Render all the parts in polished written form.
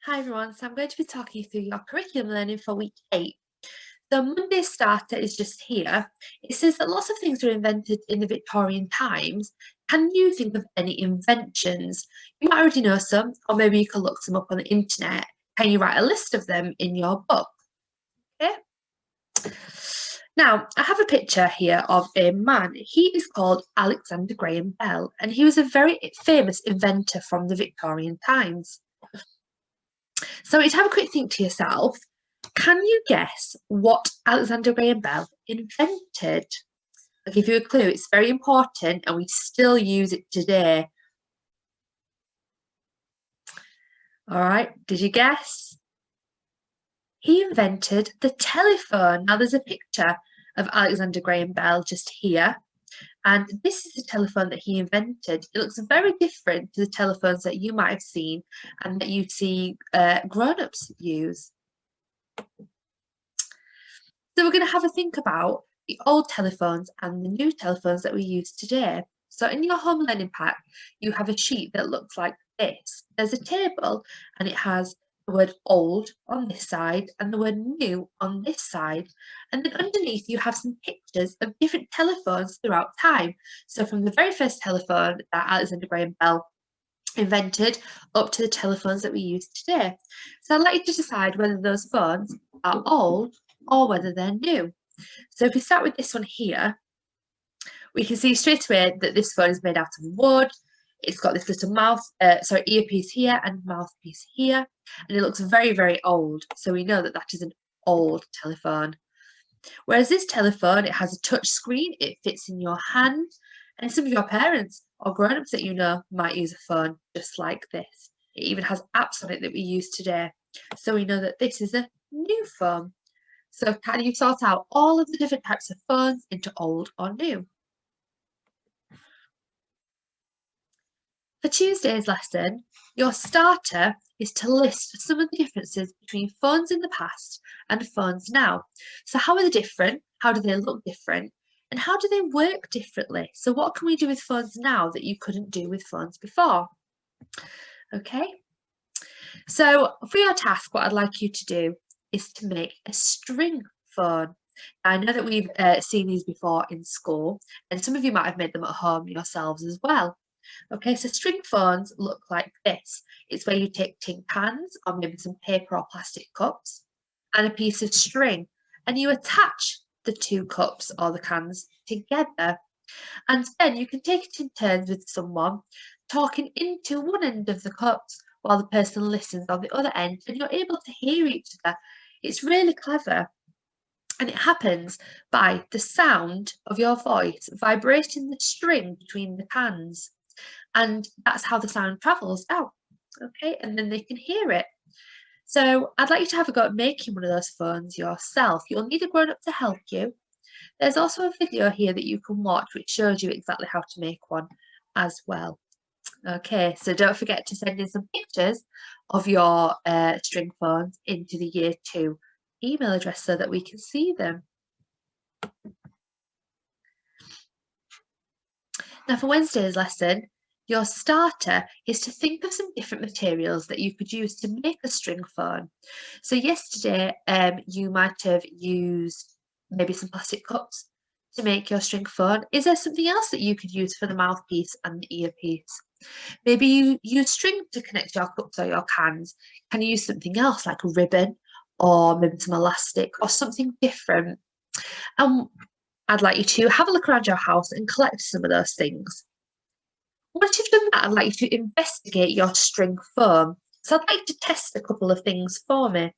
Hi everyone, so I'm going to be talking you through your curriculum learning for week 8. The Monday starter is just here. It says that lots of things were invented in the Victorian times. Can you think of any inventions? You might already know some, or maybe you can look some up on the internet. Can you write a list of them in your book? Okay. Now, I have a picture here of a man. He is called Alexander Graham Bell, and he was a very famous inventor from the Victorian times. So to have a quick think to yourself, can you guess what Alexander Graham Bell invented? I'll give you a clue. It's very important and we still use it today. All right, did you guess? He invented the telephone. Now there's a picture of Alexander Graham Bell just here. And this is the telephone that he invented. It looks very different to the telephones that you might have seen and that you see grown-ups use. So we're going to have a think about the old telephones and the new telephones that we use today. So in your home learning pack, you have a sheet that looks like this. There's a table and it has the word old on this side and the word new on this side. And then underneath you have some pictures of different telephones throughout time. So from the very first telephone that Alexander Graham Bell invented up to the telephones that we use today. So I'd like you to decide whether those phones are old or whether they're new. So if we start with this one here, we can see straight away that this phone is made out of wood. It's got this little earpiece here and mouthpiece here, and it looks very, very old. So we know that that is an old telephone. Whereas this telephone, it has a touch screen, it fits in your hand, and some of your parents or grown-ups that you know might use a phone just like this. It even has apps on it that we use today. So we know that this is a new phone. So can you sort out all of the different types of phones into old or new? For Tuesday's lesson, your starter is to list some of the differences between phones in the past and phones now. So how are they different? How do they look different? And how do they work differently? So what can we do with phones now that you couldn't do with phones before? Okay. So for your task, what I'd like you to do is to make a string phone. I know that we've seen these before in school, and some of you might have made them at home yourselves as well. Okay, so string phones look like this. It's where you take tin cans or maybe some paper or plastic cups and a piece of string, and you attach the two cups or the cans together. And then you can take it in turns with someone talking into one end of the cups while the person listens on the other end, and you're able to hear each other. It's really clever. And it happens by the sound of your voice vibrating the string between the cans. And that's how the sound travels out. Okay, and then they can hear it. So I'd like you to have a go at making one of those phones yourself. You'll need a grown-up to help you. There's also a video here that you can watch which shows you exactly how to make one as well. Okay, so don't forget to send in some pictures of your string phones into the Year 2 email address so that we can see them. Now for Wednesday's lesson, your starter is to think of some different materials that you could use to make a string phone. So yesterday, you might have used maybe some plastic cups to make your string phone. Is there something else that you could use for the mouthpiece and the earpiece? Maybe you use string to connect your cups or your cans. Can you use something else like a ribbon or maybe some elastic or something different? I'd like you to have a look around your house and collect some of those things. Once you've done that, I'd like you to investigate your string foam. So I'd like to test a couple of things for me.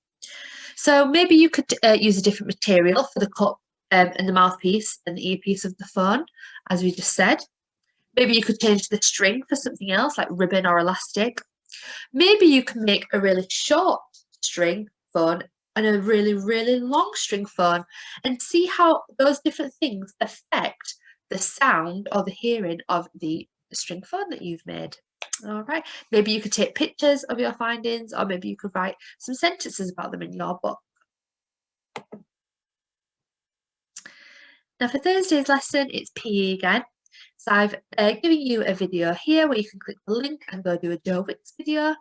So maybe you could use a different material for the cup and the mouthpiece and the earpiece of the phone, as we just said. Maybe you could change the string for something else like ribbon or elastic. Maybe you can make a really short string phone and a really, really long string phone and see how those different things affect the sound or the hearing of the string phone that you've made. All right, maybe you could take pictures of your findings or maybe you could write some sentences about them in your book. Now for Thursday's lesson, it's PE again. So I've given you a video here where you can click the link and go do a Joe Wicks video,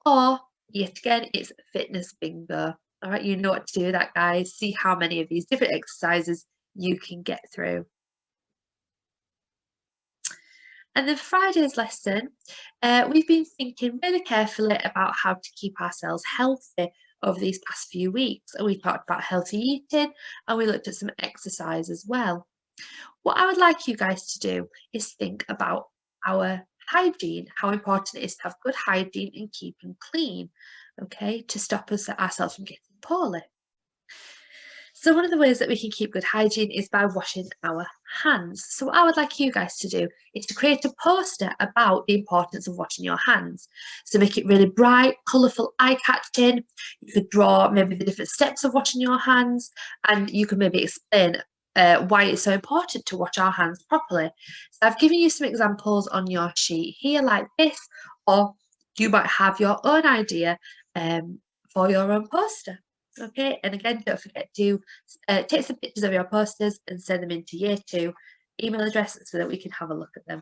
or Yet again, it's fitness bingo. All right, you know what to do with that, guys. See how many of these different exercises you can get through. And then Friday's lesson, we've been thinking really carefully about how to keep ourselves healthy over these past few weeks. And we talked about healthy eating and we looked at some exercise as well. What I would like you guys to do is think about our hygiene, how important it is to have good hygiene and keeping clean, okay, to stop ourselves from getting poorly. So one of the ways that we can keep good hygiene is by washing our hands. So what I would like you guys to do is to create a poster about the importance of washing your hands. So make it really bright, colourful, eye-catching. You could draw maybe the different steps of washing your hands, and you could maybe explain why it's so important to wash our hands properly. So I've given you some examples on your sheet here like this, or you might have your own idea for your own poster. Okay, and again, don't forget to take some pictures of your posters and send them into year 2 email address so that we can have a look at them.